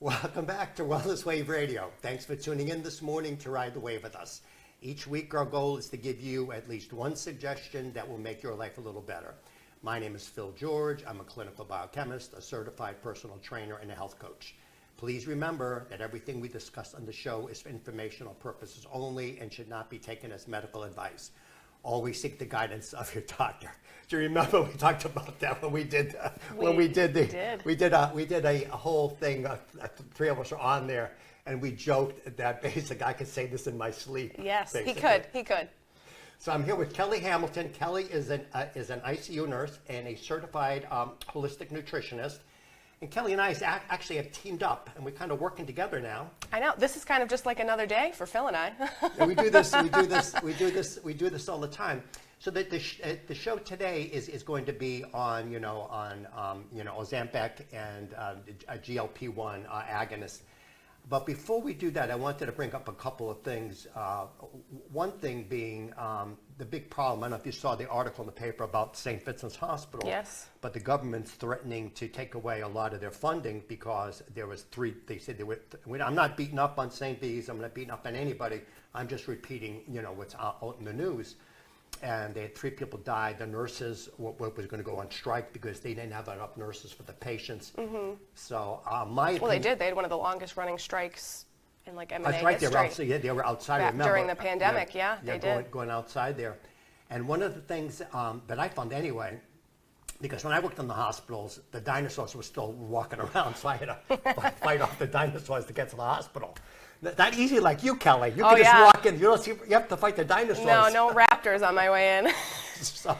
Welcome back to Wellness Wave Radio. Thanks for tuning in this morning to ride the wave with us. Each week our goal is to give you at least one suggestion that will make your life a little better. My name is Phil George. I'm a clinical biochemist, a certified personal trainer, and a health coach. Please remember that everything we discuss on the show is for informational purposes only and should not be taken as medical advice. Always seek the guidance of your doctor. Do you remember we talked about that when we did a whole thing? The three of us were on there, and we joked that basically I could say this in my sleep. Yes, basically. he could. So I'm here with Kellie Hamilton. Kellie is an ICU nurse and a certified holistic nutritionist. And Kellie and I actually have teamed up, and we're kind of working together now. I know. This is kind of just like another day for Phil and I. And we do this all the time. So the show today is going to be on Ozempic and a GLP-1 agonist. But before we do that, I wanted to bring up a couple of things. One thing being the big problem. I don't know if you saw the article in the paper about St. Vincent's Hospital. Yes. But the government's threatening to take away a lot of their funding because there was they said there were, I'm not beating up on St. V's, I'm not beating up on anybody. I'm just repeating, what's out in the news. And they had 3 people died. The nurses was going to go on strike because they didn't have enough nurses for the patients. Mm-hmm. So they did. They had one of the longest running strikes in like M&A that's right. history. They were outside. Remember, during the pandemic. They did. Going outside there. And one of the things that I found anyway, because when I worked in the hospitals, the dinosaurs were still walking around, so I had to fight off the dinosaurs to get to the hospital. Not easy like you, Kellie. You can just walk in. You have to fight the dinosaurs. No raptors on my way in. So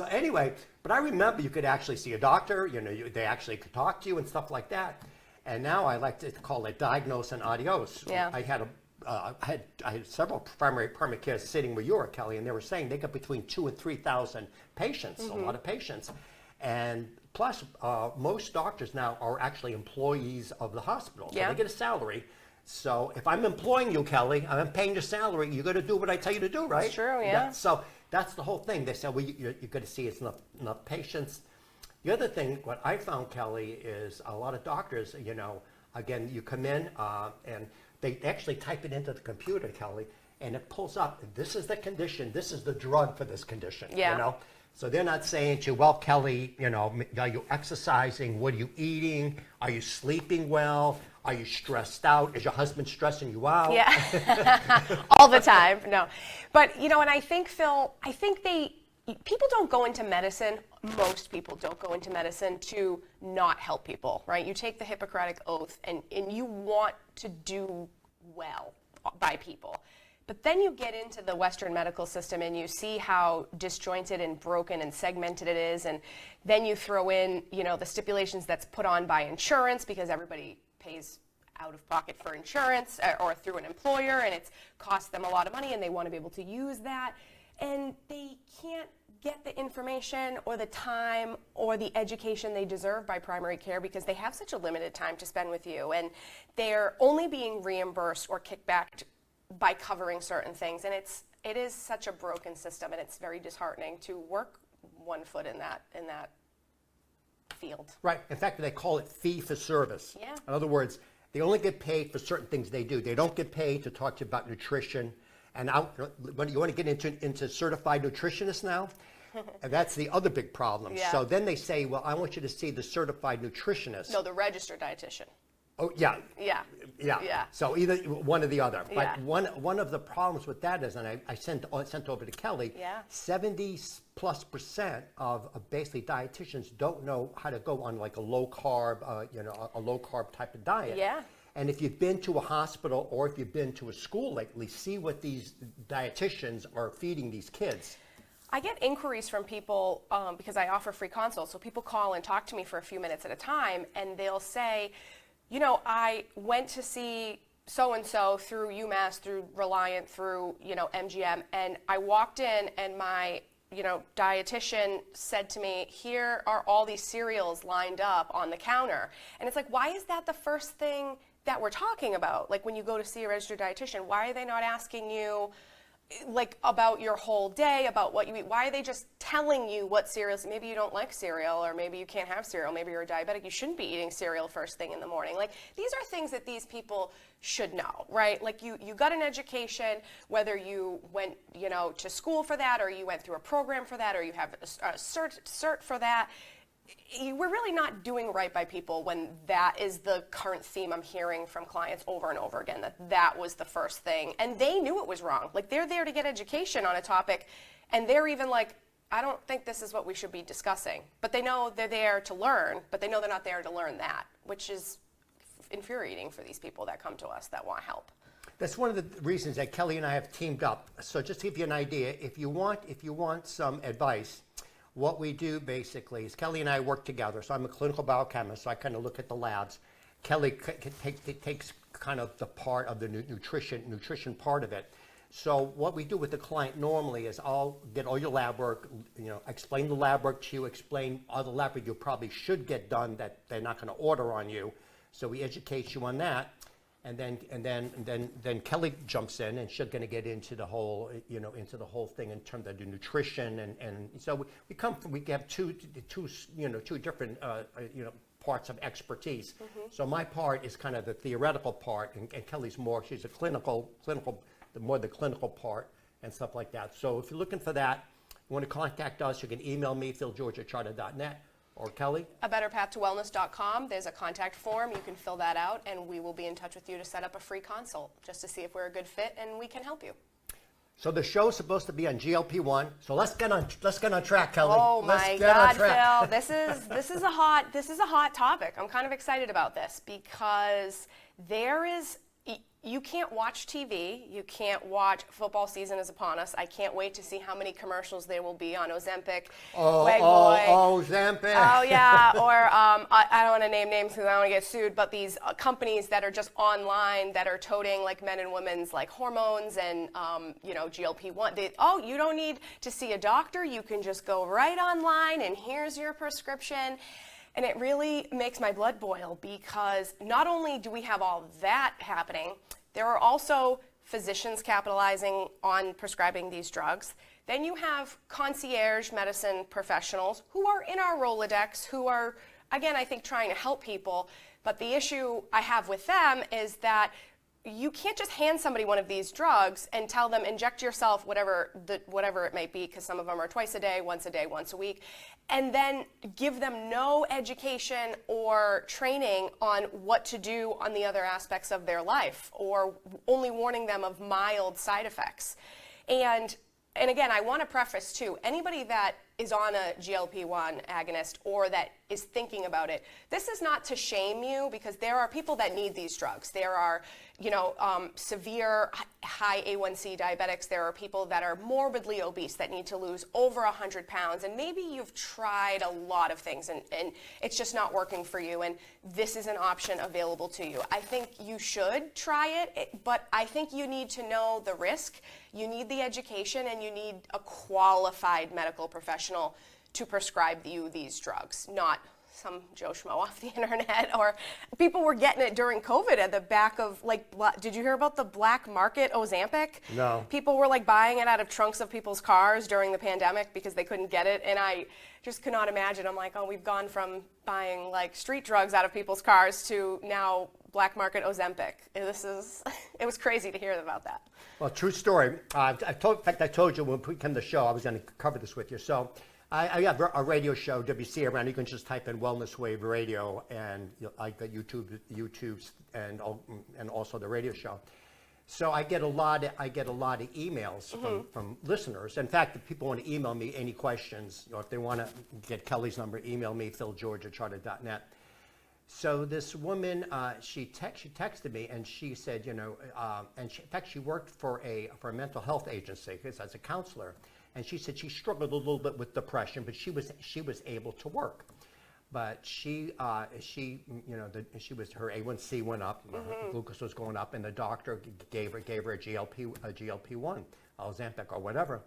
anyway, but I remember you could actually see a doctor. They actually could talk to you and stuff like that. And now I like to call it diagnose and adios. Yeah. I had several primary care sitting where you were, Kellie, and they were saying they got between 2,000 and 3,000 patients. Mm-hmm. A lot of patients. And plus, most doctors now are actually employees of the hospital. So they get a salary. So if I'm employing you, Kellie, I'm paying your salary, you got to do what I tell you to do, right? It's true, yeah. So that's the whole thing. They said, well, you're going to see it's enough patients. The other thing, what I found, Kellie, is a lot of doctors, again, you come in and they actually type it into the computer, Kellie, and it pulls up, this is the condition, this is the drug for this condition, So they're not saying to you, well, Kellie, are you exercising? What are you eating? Are you sleeping well? Are you stressed out? Is your husband stressing you out? Yeah, all the time. No, but and I think, Phil, people don't go into medicine. Most people don't go into medicine to not help people, right? You take the Hippocratic Oath and you want to do well by people. But then you get into the Western medical system and you see how disjointed and broken and segmented it is. And then you throw in, the stipulations that's put on by insurance because everybody pays out of pocket for insurance or through an employer, and it's cost them a lot of money and they want to be able to use that. And they can't get the information or the time or the education they deserve by primary care because they have such a limited time to spend with you. And they're only being reimbursed or kicked back by covering certain things. And it is such a broken system, and it's very disheartening to work one foot in that field. Right. In fact, they call it fee for service. Yeah. In other words, they only get paid for certain things they do. They don't get paid to talk to you about nutrition. And when you want to get into certified nutritionists now, and that's the other big problem. Yeah. So then they say, well, I want you to see the certified nutritionist. No, the registered dietitian. Oh, yeah. Yeah. Yeah. So either one or the other. But Yeah. one of the problems with that is, and I sent over to Kellie, 70+% of basically dietitians don't know how to go on like a low carb, a low carb type of diet. Yeah. And if you've been to a hospital or if you've been to a school lately, see what these dietitians are feeding these kids. I get inquiries from people because I offer free consults. So people call and talk to me for a few minutes at a time, and they'll say, I went to see so-and-so through UMass, through Reliant, through, MGM, and I walked in and my, dietitian said to me, here are all these cereals lined up on the counter. And it's like, why is that the first thing that we're talking about? Like when you go to see a registered dietitian, why are they not asking you, like about your whole day, about what you eat. Why are they just telling you what cereals? Maybe you don't like cereal, or maybe you can't have cereal. Maybe you're a diabetic. You shouldn't be eating cereal first thing in the morning. Like, these are things that these people should know, right? Like, you got an education, whether you went, to school for that, or you went through a program for that, or you have a cert for that. We're really not doing right by people when that is the current theme I'm hearing from clients over and over again, that was the first thing. And they knew it was wrong. Like, they're there to get education on a topic, and they're even like, I don't think this is what we should be discussing. But they know they're there to learn, but they know they're not there to learn that, which is infuriating for these people that come to us that want help. That's one of the reasons that Kellie and I have teamed up. So just to give you an idea, if you want some advice, what we do basically is Kellie and I work together. So I'm a clinical biochemist, so I kind of look at the labs. Kellie takes kind of the part of the nutrition part of it. So what we do with the client normally is I'll get all your lab work, explain the lab work to you, explain all the lab work you probably should get done that they're not going to order on you. So we educate you on that. And then Kellie jumps in, and she's going to get into the whole, into the whole thing in terms of the nutrition, and so we have two different, parts of expertise. Mm-hmm. So my part is kind of the theoretical part, and Kellie's she's a clinical, the clinical part and stuff like that. So if you're looking for that, you want to contact us, you can email me, philgeorge@charter.net. Or Kellie? abetterpathtowellness.com. There's a contact form. You can fill that out, and we will be in touch with you to set up a free consult just to see if we're a good fit and we can help you. So the show's supposed to be on GLP-1. So let's get on track, Kellie. Oh my God, Phil! This is a hot topic. I'm kind of excited about this because you can't watch TV. You can't watch. Football season is upon us. I can't wait to see how many commercials there will be on Ozempic. Ozempic. Oh, yeah. Or I don't want to name names because I don't want to get sued, but these companies that are just online that are toting like men and women's like hormones and, GLP-1. You don't need to see a doctor. You can just go right online and here's your prescription. And it really makes my blood boil because not only do we have all that happening, there are also physicians capitalizing on prescribing these drugs. Then you have concierge medicine professionals who are in our Rolodex, who are, again, I think trying to help people. But the issue I have with them is that you can't just hand somebody one of these drugs and tell them inject yourself whatever it may be, because some of them are twice a day, once a week, and then give them no education or training on what to do on the other aspects of their life, or only warning them of mild side effects. And again, I want to preface too, anybody that is on a GLP-1 agonist or that is thinking about it, this is not to shame you, because there are people that need these drugs. There are, severe high A1C diabetics. There are people that are morbidly obese that need to lose over 100 pounds. And maybe you've tried a lot of things and it's just not working for you. And this is an option available to you. I think you should try it, but I think you need to know the risk. You need the education, and you need a qualified medical professional to prescribe you these drugs, not some Joe Schmo off the internet. Or people were getting it during COVID at the back of, did you hear about the black market Ozempic? No. People were buying it out of trunks of people's cars during the pandemic because they couldn't get it. And I just could not imagine. I'm like, oh, we've gone from buying street drugs out of people's cars to now black market Ozempic. It was crazy to hear about that. Well, true story. In fact, I told you when we came to the show, I was going to cover this with you. So I have a radio show, WC around. You can just type in Wellness Wave Radio, and I got YouTube's and also the radio show. So I get a lot of emails from listeners. In fact, if people want to email me any questions, if they want to get Kellie's number, email me, philgeorge@charter.net. So this woman, she texted me, and she said, in fact, she worked for a mental health agency as a counselor, and she said she struggled a little bit with depression, but she was able to work. But her A1C went up, her glucose was going up, and the doctor gave her a GLP-1, Ozempic or whatever.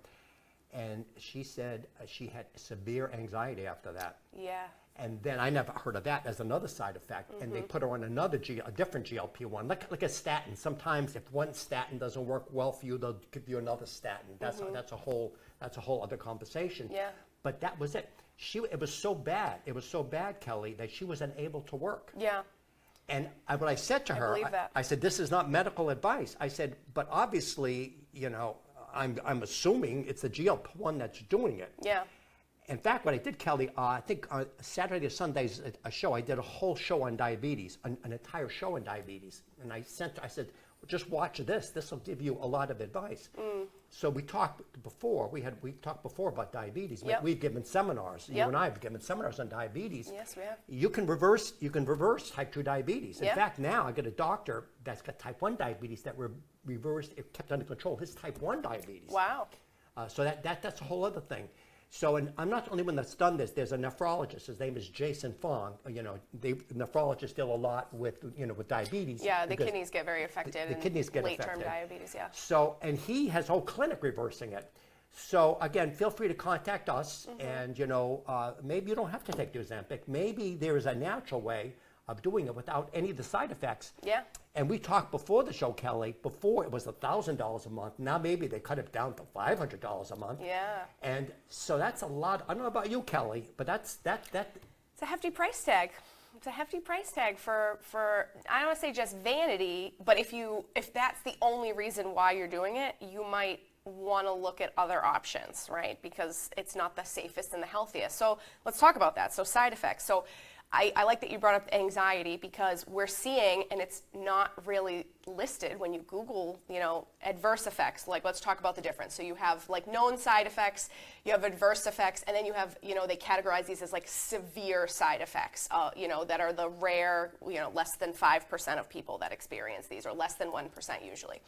And she said she had severe anxiety after that. Yeah. And then I never heard of that as another side effect. And they put her on a different GLP-1, like a statin. Sometimes if one statin doesn't work well for you, they'll give you another statin. That's a whole other conversation. Yeah. But that was it. It was so bad. It was so bad, Kelly, that she was unable to work. Yeah. And what I said to her, I said, this is not medical advice. I said, but obviously, I'm assuming it's the GLP-1 that's doing it. Yeah. In fact, what I did, Kelly, I think Saturday or Sunday's a show. I did a whole show on diabetes, an entire show on diabetes. And I said, just watch this. This will give you a lot of advice. So we talked before. We talked before about diabetes. Yep. We've given seminars. Yep. You and I have given seminars on diabetes. Yes, we have. You can reverse type 2 diabetes. In Yep. fact, now I get a doctor that's got type 1 diabetes that reversed, it kept under control his type 1 diabetes. Wow. So that's a whole other thing. So, and I'm not the only one that's done this. There's a nephrologist. His name is Jason Fong. Nephrologists deal a lot with diabetes. Yeah, the kidneys get very affected. The kidneys get late-term affected. diabetes, yeah. So, and he has a whole clinic reversing it. So again, feel free to contact us. And maybe you don't have to take the Ozempic. Maybe there is a natural way of doing it without any of the side effects. Yeah. And we talked before the show, Kelly, before it was $1,000 a month. Now maybe they cut it down to $500 a month. Yeah. And so that's a lot. I don't know about you, Kelly, but that. It's a hefty price tag. It's a hefty price tag for I don't want to say just vanity, but if that's the only reason why you're doing it, you might want to look at other options, right? Because it's not the safest and the healthiest. So let's talk about that. So side effects. So I like that you brought up anxiety, because we're seeing, and it's not really listed when you Google, adverse effects. Like, let's talk about the difference. So you have like known side effects, you have adverse effects, and then you have, they categorize these as like severe side effects, that are the rare, less than 5% of people that experience these, or less than 1% usually.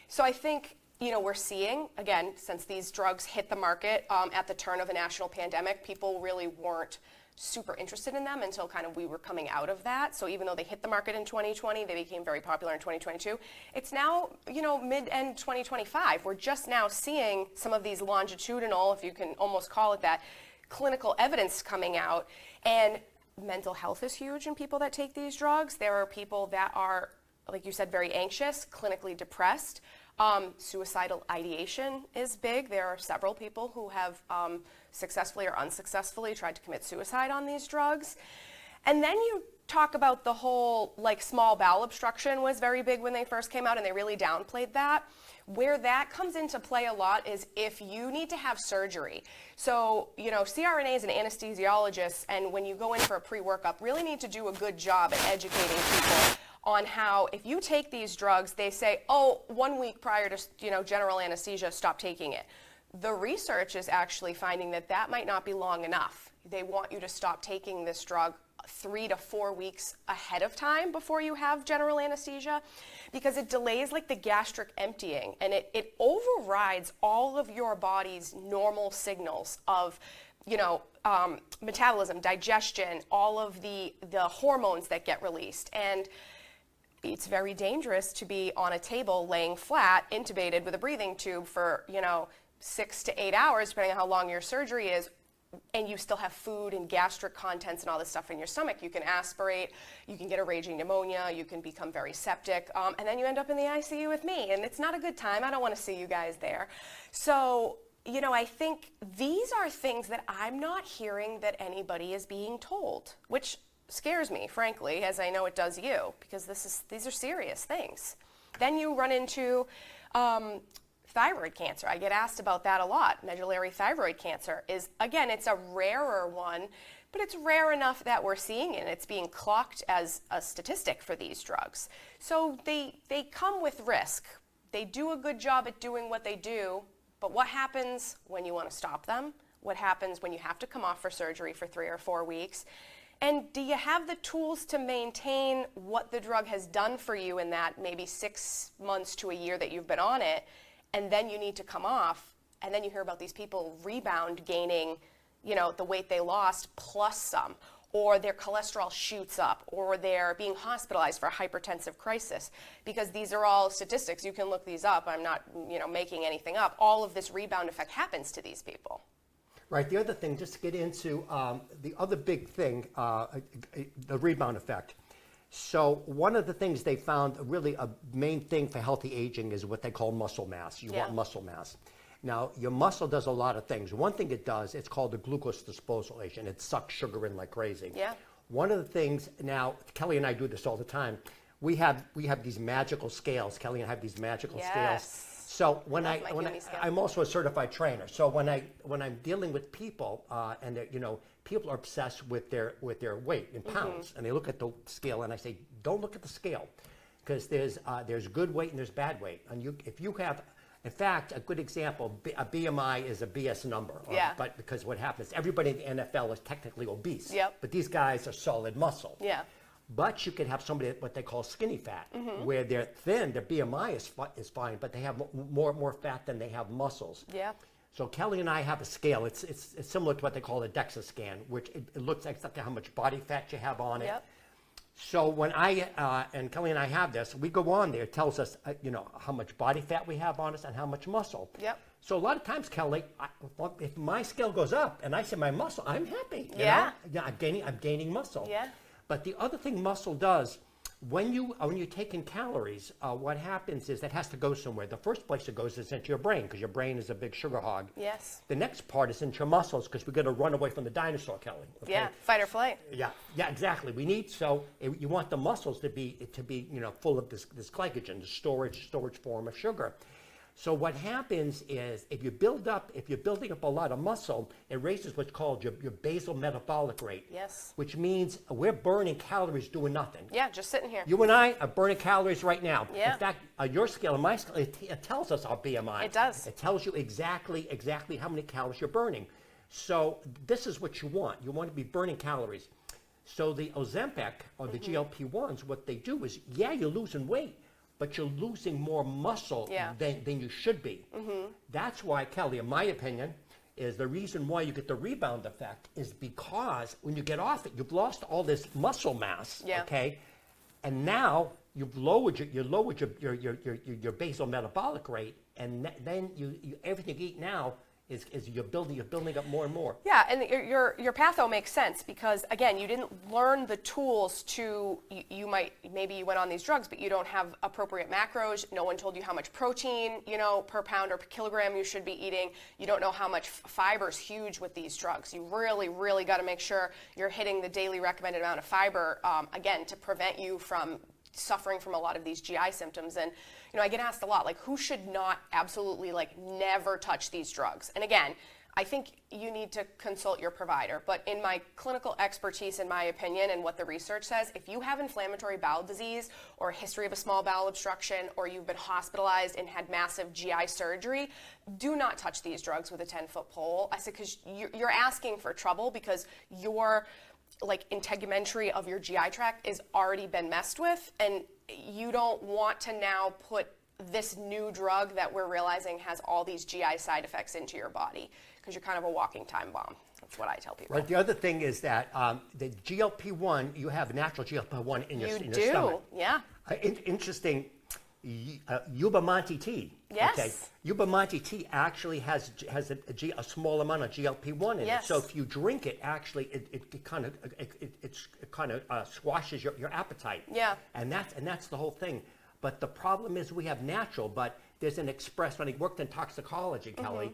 So I think, we're seeing, again, since these drugs hit the market at the turn of a national pandemic, people really weren't super interested in them until kind of we were coming out of that. So even though they hit the market in 2020, they became very popular in 2022. It's now, mid-end 2025. We're just now seeing some of these longitudinal, if you can almost call it that, clinical evidence coming out. And mental health is huge in people that take these drugs. There are people that are, like you said, very anxious, clinically depressed. Suicidal ideation is big. There are several people who have successfully or unsuccessfully tried to commit suicide on these drugs. And then you talk about the whole, like, small bowel obstruction was very big when they first came out, and they really downplayed that. Where that comes into play a lot is if you need to have surgery. So, CRNAs and anesthesiologists, and when you go in for a pre-workup, really need to do a good job at educating people on how, if you take these drugs, they say, 1 week prior to, general anesthesia, stop taking it. The research is actually finding that might not be long enough. They want you to stop taking this drug 3 to 4 weeks ahead of time before you have general anesthesia, because it delays like the gastric emptying, and it overrides all of your body's normal signals of metabolism, digestion, all of the hormones that get released. And it's very dangerous to be on a table laying flat, intubated with a breathing tube for 6 to 8 hours, depending on how long your surgery is, and you still have food and gastric contents and all this stuff in your stomach. You can aspirate, you can get a raging pneumonia, you can become very septic, and then you end up in the ICU with me, and it's not a good time. I don't want to see you guys there. So, I think these are things that I'm not hearing that anybody is being told, which scares me, frankly, as I know it does you, because these are serious things. Then you run into thyroid cancer. I get asked about that a lot. Medullary thyroid cancer is, again, it's a rarer one, but it's rare enough that we're seeing it. It's being clocked as a statistic for these drugs. So they come with risk. They do a good job at doing what they do, but what happens when you want to stop them? What happens when you have to come off for surgery for 3 or 4 weeks? And do you have the tools to maintain what the drug has done for you in that maybe 6 months to a year that you've been on it, and then you need to come off, and then you hear about these people rebound gaining, the weight they lost plus some. or their cholesterol shoots up, or they're being hospitalized for a hypertensive crisis, because these are all statistics. You can look these up. I'm not, making anything up. All of this rebound effect happens to these people. Right. The other thing, just to get into the other big thing, the rebound effect. So one of the things they found, really a main thing for healthy aging, is what they call muscle mass. You want muscle mass. Now, your muscle does a lot of things. One thing it does, it's called the glucose disposal agent. It sucks sugar in like crazy. Yeah. One of the things, now, Kelly and I do this all the time. We have these magical scales. Kelly and I have these magical scales. So I'm also a certified trainer. So when I'm dealing with people, and people are obsessed with their weight in pounds, and they look at the scale, and I say, don't look at the scale, because there's good weight and there's bad weight, and if you have. In fact, a good example, a BMI is a BS number. But because what happens, everybody in the NFL is technically obese. Yep. But these guys are solid muscle. Yeah. But you could have somebody what they call skinny fat, where they're thin, their BMI is fine, but they have more fat than they have muscles. Yeah. So Kelly and I have a scale. It's similar to what they call a DEXA scan, which it looks exactly how much body fat you have on it. Yep. So when and Kelly and I have this, we go on there. It tells us, how much body fat we have on us and how much muscle. Yep. So a lot of times, Kelly, if my scale goes up and I see my muscle, I'm happy. Yeah. I'm gaining muscle. Yeah. But the other thing muscle does, when you take in calories, what happens is that has to go somewhere. The first place it goes is into your brain, because your brain is a big sugar hog. Yes. The next part is into your muscles, because we're going to run away from the dinosaur, Kelly. Okay? Yeah, fight or flight. Yeah, exactly. You want the muscles to be full of this glycogen, the storage form of sugar. So what happens is if you're building up a lot of muscle, it raises what's called your basal metabolic rate. Yes. Which means we're burning calories doing nothing. Yeah, just sitting here. You and I are burning calories right now. Yeah. In fact, your scale and my scale, it tells us our BMI. It does. It tells you exactly how many calories you're burning. So this is what you want. You want to be burning calories. So the Ozempic or the GLP-1s, what they do is, you're losing weight, but you're losing more muscle than you should be. That's why, Kelly, in my opinion, is the reason why you get the rebound effect is because when you get off it, you've lost all this muscle mass, okay? And now you've lowered your basal metabolic rate, and then everything you eat now is you're building up more and more. Yeah, and your patho makes sense because, again, you didn't learn the tools to, maybe you went on these drugs, but you don't have appropriate macros. No one told you how much protein, per pound or per kilogram you should be eating. You don't know how much fiber is huge with these drugs. You really, really got to make sure you're hitting the daily recommended amount of fiber, again, to prevent you from suffering from a lot of these GI symptoms. And I get asked a lot, who should not absolutely never touch these drugs? And again, I think you need to consult your provider. But in my clinical expertise, in my opinion, and what the research says, if you have inflammatory bowel disease or a history of a small bowel obstruction, or you've been hospitalized and had massive GI surgery, do not touch these drugs with a 10-foot pole. I said, because you're asking for trouble, because your integumentary of your GI tract is already been messed with, and you don't want to now put this new drug that we're realizing has all these GI side effects into your body, because you're kind of a walking time bomb. That's what I tell people. Right. The other thing is that the GLP-1, you have natural GLP-1 in your stomach. You do, yeah. Interesting. Yuba Monte tea. Yes. Okay. Yuba Monte tea actually has a small amount of GLP-1 in it. So if you drink it, actually it kind of squashes your appetite. Yeah. And that's the whole thing. But the problem is we have natural, but there's an express. When I worked in toxicology, Kelly,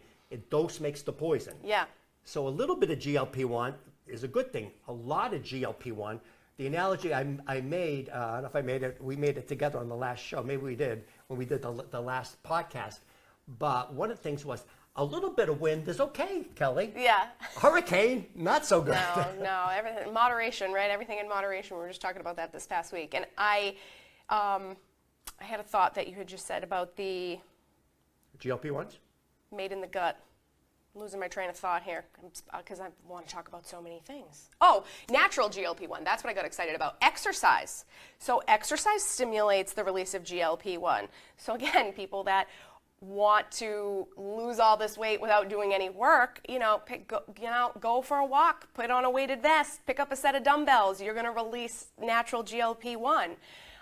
dose makes the poison. Yeah. So a little bit of GLP-1 is a good thing. A lot of GLP-1. The analogy I made, I don't know if I made it, we made it together on the last show. Maybe we did when we did the last podcast. But one of the things was a little bit of wind is okay, Kelly. Yeah. Hurricane, not so good. No, everything, moderation, right? Everything in moderation. We were just talking about that this past week. And I had a thought that you had just said about the GLP-1s? Made in the gut. I'm losing my train of thought here because I want to talk about so many things. Oh, natural GLP-1. That's what I got excited about. Exercise. So exercise stimulates the release of GLP-1. So again, people that want to lose all this weight without doing any work, go for a walk, put on a weighted vest, pick up a set of dumbbells. You're going to release natural GLP-1.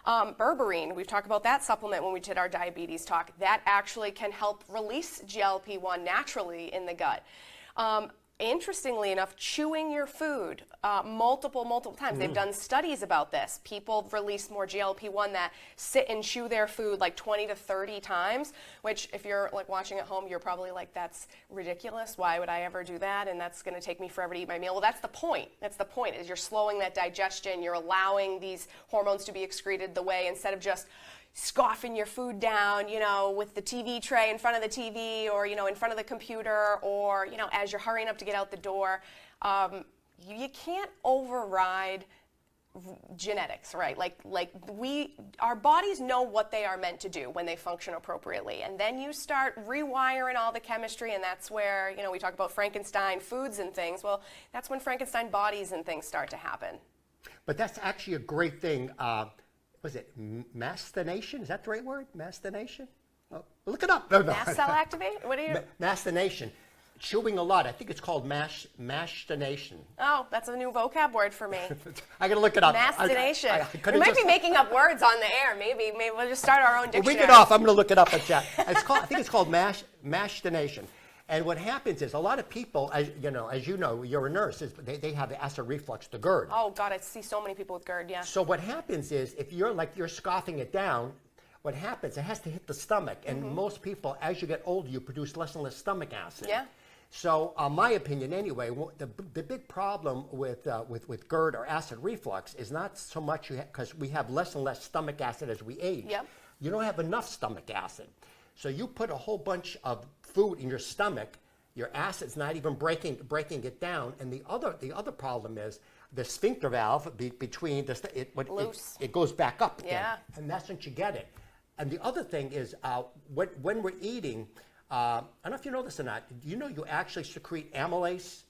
Berberine, we've talked about that supplement when we did our diabetes talk. That actually can help release GLP-1 naturally in the gut. Interestingly enough, chewing your food multiple times. They've done studies about this. People release more GLP-1 that sit and chew their food like 20 to 30 times, which if you're like watching at home, you're probably like, that's ridiculous. Why would I ever do that? And that's going to take me forever to eat my meal. Well, that's the point. That's the point, is you're slowing that digestion. You're allowing these hormones to be excreted the way, instead of just scoffing your food down, with the TV tray in front of the TV, or, in front of the computer, or, as you're hurrying up to get out the door. You can't override genetics, right? Our bodies know what they are meant to do when they function appropriately. And then you start rewiring all the chemistry, and that's where, we talk about Frankenstein foods and things. Well, that's when Frankenstein bodies and things start to happen. But that's actually a great thing. Was it mastination? Is that the right word? Mastination? Oh, look it up. No. Mast cell activate? What are you? Mastination. Chewing a lot. I think it's called mastination. Oh, that's a new vocab word for me. I got to look it up. Mastination. We might be making up words on the air. Maybe we'll just start our own dictionary. We'll read it off. I'm going to look it up at chat. I think it's called mastination. And what happens is a lot of people, as you know, you're a nurse, they have acid reflux, the GERD. Oh, God, I see so many people with GERD, yeah. So what happens is, if you're scoffing it down, what happens, it has to hit the stomach. And most people, as you get older, you produce less and less stomach acid. Yeah. So, my opinion anyway, the big problem with GERD or acid reflux is not so much because we have less and less stomach acid as we age. Yep. You don't have enough stomach acid. So you put a whole bunch of food in your stomach, your acid's not even breaking it down. And the other problem is the sphincter valve between it goes back up again. Yeah. And that's when you get it. And the other thing is when we're eating, I don't know if you know this or not, do you know you actually secrete amylase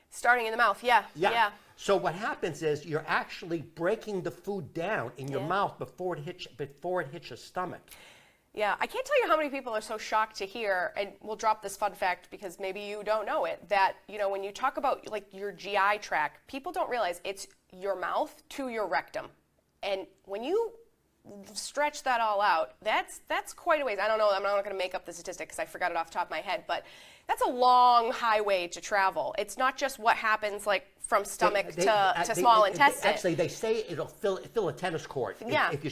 starting in the mouth, yeah. So what happens is you're actually breaking the food down in your mouth before it hits your stomach. Yeah, I can't tell you how many people are so shocked to hear, and we'll drop this fun fact because maybe you don't know it, that, when you talk about like your GI tract, people don't realize it's your mouth to your rectum. And when you stretch that all out, that's quite a ways. I don't know, I'm not going to make up the statistic because I forgot it off the top of my head, but that's a long highway to travel. It's not just what happens like from stomach to small intestine. Actually, they say it'll fill a tennis court. Yeah. If you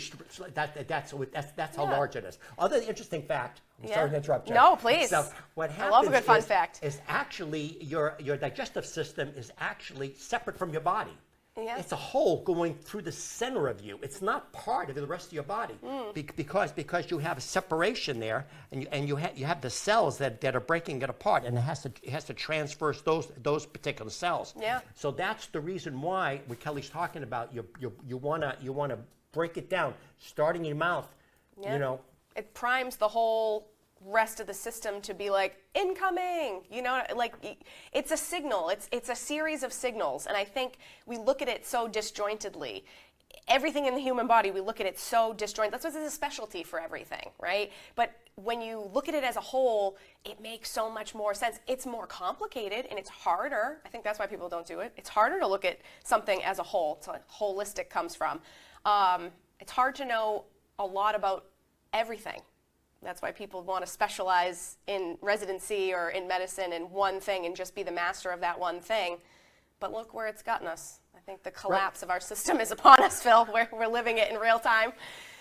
that's how large it is. Other interesting fact. I'm sorry to interrupt you. No, please. So what happens I love a good fun fact. Is actually your digestive system is actually separate from your body. Yeah. It's a hole going through the center of you. It's not part of the rest of your body because you have a separation there, and you have the cells that are breaking it apart, and it has to transverse those particular cells. Yeah. So that's the reason why what Kellie's talking about. You wanna break it down, starting in your mouth. Yeah. It primes the whole rest of the system to be like incoming, it's a signal. It's a series of signals, and I think we look at it so disjointedly. Everything in the human body, we look at it so disjointed. That's why there's a specialty for everything, right? But when you look at it as a whole, it makes so much more sense. It's more complicated and it's harder. I think that's why people don't do it. It's harder to look at something as a whole. It's what holistic comes from. It's hard to know a lot about everything. That's why people want to specialize in residency or in medicine in one thing and just be the master of that one thing. But look where it's gotten us. I think the collapse of our system is upon us, Phil. We're living it in real time.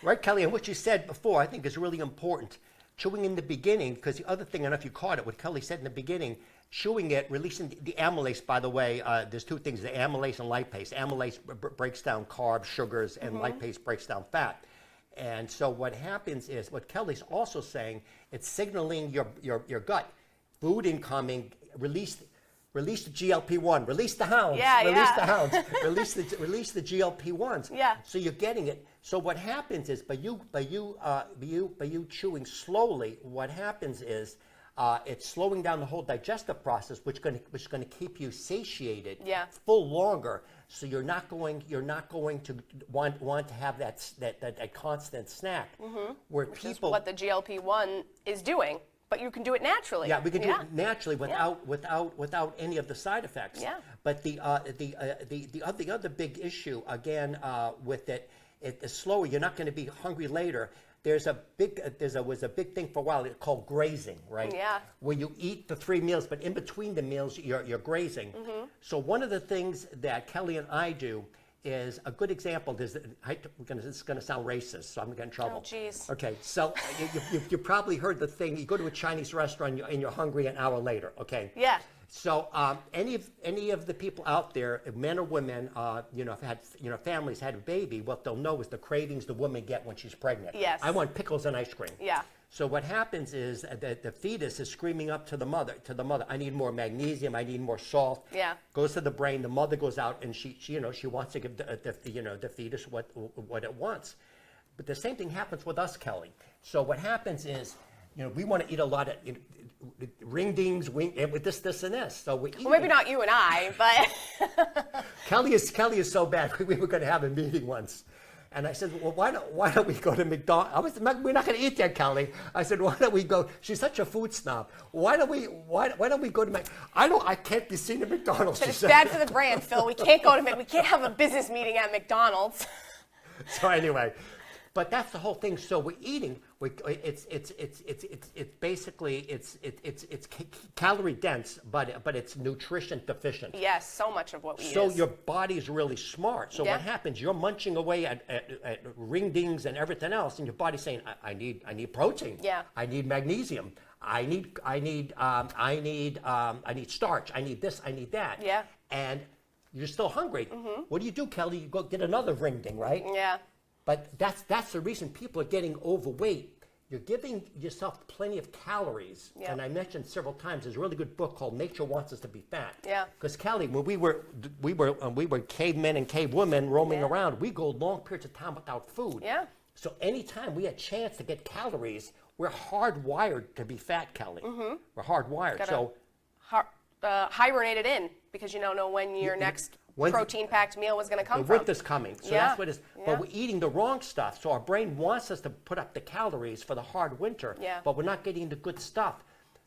Right, Kellie, and what you said before I think is really important. Chewing in the beginning, because the other thing, I don't know if you caught it, what Kellie said in the beginning, chewing it, releasing the amylase, by the way, there's two things, the amylase and lipase. Amylase breaks down carbs, sugars, and lipase breaks down fat. And so what happens is, what Kellie's also saying, it's signaling your gut, food incoming, release the GLP-1, release the hounds, the hounds, release the GLP-1s. Yeah. So you're getting it. So what happens is, by you chewing slowly, what happens is It's slowing down the whole digestive process, which is going to keep you satiated full longer. So you're not going to want to have that constant snack. Where Which people, is what the GLP-1 is doing, but you can do it naturally. Yeah, we can do it naturally without any of the side effects. Yeah. But the other big issue again with it is slower. You're not going to be hungry later. Was a big thing for a while called grazing, right? Yeah. Where you eat the 3 meals, but in between the meals you're grazing. So one of the things that Kelly and I do is a good example. This is going to sound racist, so I'm going to get in trouble. Oh, jeez. Okay, so you probably heard the thing. You go to a Chinese restaurant and you're hungry an hour later. Okay. Yeah. So any of the people out there, men or women, have had families had a baby, what they'll know is the cravings the woman get when she's pregnant. Yes. I want pickles and ice cream. Yeah. So what happens is that the fetus is screaming up to the mother, I need more magnesium, I need more salt. Yeah. Goes to the brain, the mother goes out and she wants to give the fetus what it wants. But the same thing happens with us, Kelly. So what happens is, we want to eat a lot of ring-dings, and with this, and this. So we eat. Well, maybe not you and I, but Kelly is so bad. We were going to have a meeting once. And I said, well, why don't we go to McDonald's? We're not going to eat there, Kelly. I said, why don't we go? She's such a food snob. Why don't we go to I can't be seen at McDonald's. but it's bad for the brand, Phil. We can't go to we can't have a business meeting at McDonald's. So anyway, but that's the whole thing. So we're eating. It's basically calorie dense, but it's nutrition deficient. Yes, so much of what we eat. So is. your body's really smart. So what happens? You're munching away at ring dings and everything else, and your body's saying, I need protein. Yeah. I need magnesium. I need starch. I need this. I need that. Yeah. And you're still hungry. What do, Kelly? You go get another ring ding, right? Yeah. But that's the reason people are getting overweight. You're giving yourself plenty of calories. Yeah. And I mentioned several times, there's a really good book called Nature Wants Us to Be Fat. Yeah. Because Kelly, when we were cavemen and cavewomen roaming around, we go long periods of time without food. Yeah. So anytime we had a chance to get calories, we're hardwired to be fat, Kelly. We're hardwired. Hibernate it in because you don't know when your next protein-packed meal was going to come the from. winter's coming, so that's what it is. But we're eating the wrong stuff, so our brain wants us to put up the calories for the hard winter, but we're not getting the good stuff.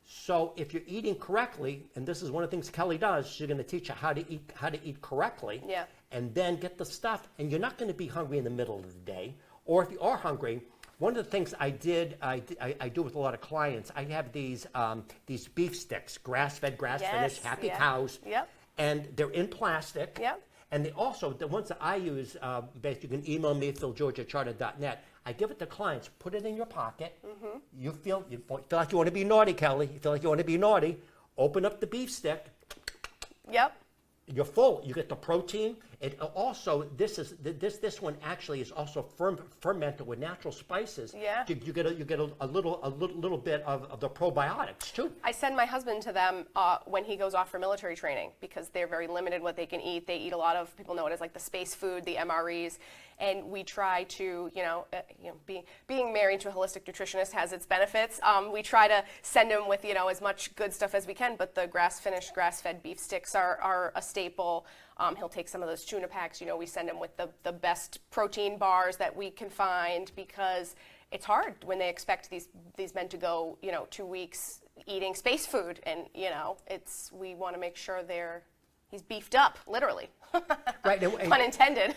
So if you're eating correctly, and this is one of the things Kelly does, she's going to teach you how to eat correctly, and then get the stuff, and you're not going to be hungry in the middle of the day. Or if you are hungry, one of the things I do with a lot of clients, I have these beef sticks, grass-fed, grass-finished, happy cows. Yep. And they're in plastic. Yep. And they also, the ones that I use, you can email me, philgeorge@charter.net. I give it to clients. Put it in your pocket. You feel like you want to be naughty, Kelly. You feel like you want to be naughty. Open up the beef stick. Yep. You're full. You get the protein. It also this one actually is also fermented with natural spices. Yeah. You get a little bit of the probiotics too. I send my husband to them when he goes off for military training because they're very limited what they can eat. They eat a lot of, people know it as like the space food, the MREs, and we try to, being married to a holistic nutritionist has its benefits. We try to send him with, as much good stuff as we can, but the grass-finished, grass-fed beef sticks are a staple. He'll take some of those tuna packs. We send him with the best protein bars that we can find because it's hard when they expect these men to go, 2 weeks eating space food, and we want to make sure he's beefed up, literally. Right. Pun intended.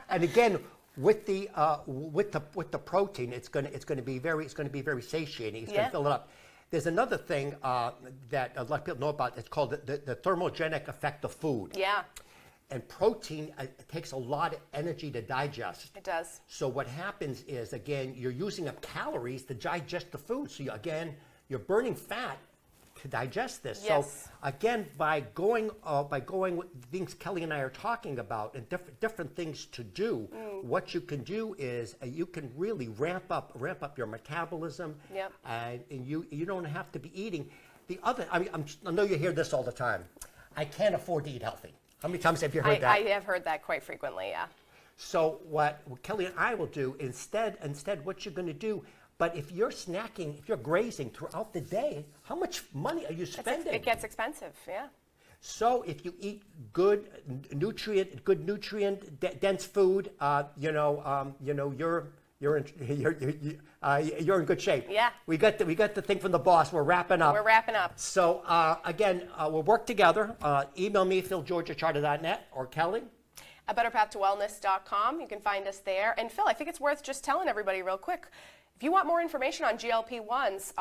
And again, with the protein, it's going to be very satiating. It's going to fill it up. There's another thing that a lot of people know about. It's called the thermogenic effect of food. Yeah. And protein takes a lot of energy to digest. It does. So what happens is, again, you're using up calories to digest the food. So you're burning fat to digest this. Yes. So again, by going with things Kelly and I are talking about and different things to do, what you can do is you can really ramp up your metabolism. Yep. And you don't have to be eating. I know you hear this all the time. I can't afford to eat healthy. How many times have you heard that? I have heard that quite frequently, yeah. So what Kelly and I will do, instead what you're going to do, But if you're snacking, if you're grazing throughout the day, how much money are you spending? It gets expensive, yeah. So if you eat good nutrient dense food, you're in good shape. Yeah. We got the thing from the boss. We're wrapping up. We're wrapping up. So again, we'll work together. Email me, philgeorge@charter.net, or Kellie. At betterpathtowellness.com. You can find us there. And Phil, I think it's worth just telling everybody real quick. If you want more information on GLP-1s,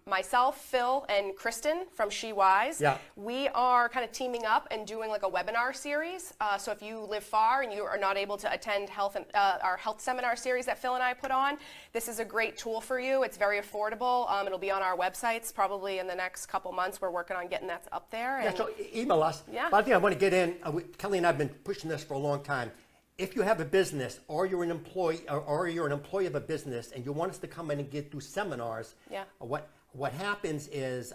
myself, Phil, and Kristen from She Wise, we are kind of teaming up and doing like a webinar series. So if you live far and you are not able to attend our health seminar series that Phil and I put on, this is a great tool for you. It's very affordable. It'll be on our websites probably in the next couple months. We're working on getting that up there. Yeah, so email us. Yeah. But I think I want to get in. Kellie and I have been pushing this for a long time. If you have a business, or you're an employee, or you're an employee of a business, and you want us to come in and do seminars, what happens is,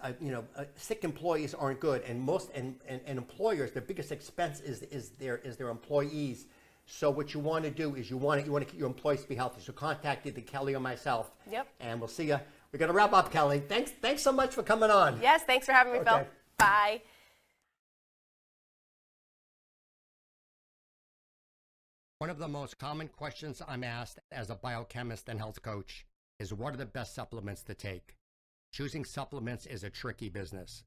sick employees aren't good, and most and employers, their biggest expense is their employees. So what you want to do is you want to keep your employees to be healthy. So contact either Kellie or myself. Yep. And we'll see you. We're gonna wrap up, Kellie. Thanks so much for coming on. Yes, thanks for having me, Phil. Bye. One of the most common questions I'm asked as a biochemist and health coach is, what are the best supplements to take? Choosing supplements is a tricky business.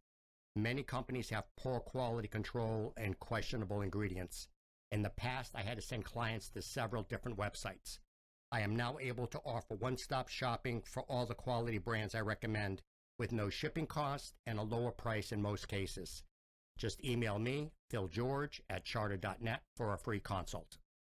Many companies have poor quality control and questionable ingredients. In the past, I had to send clients to several different websites. I am now able to offer one-stop shopping for all the quality brands I recommend, with no shipping cost and a lower price in most cases. Just email me, philgeorge@charter.net, for a free consult.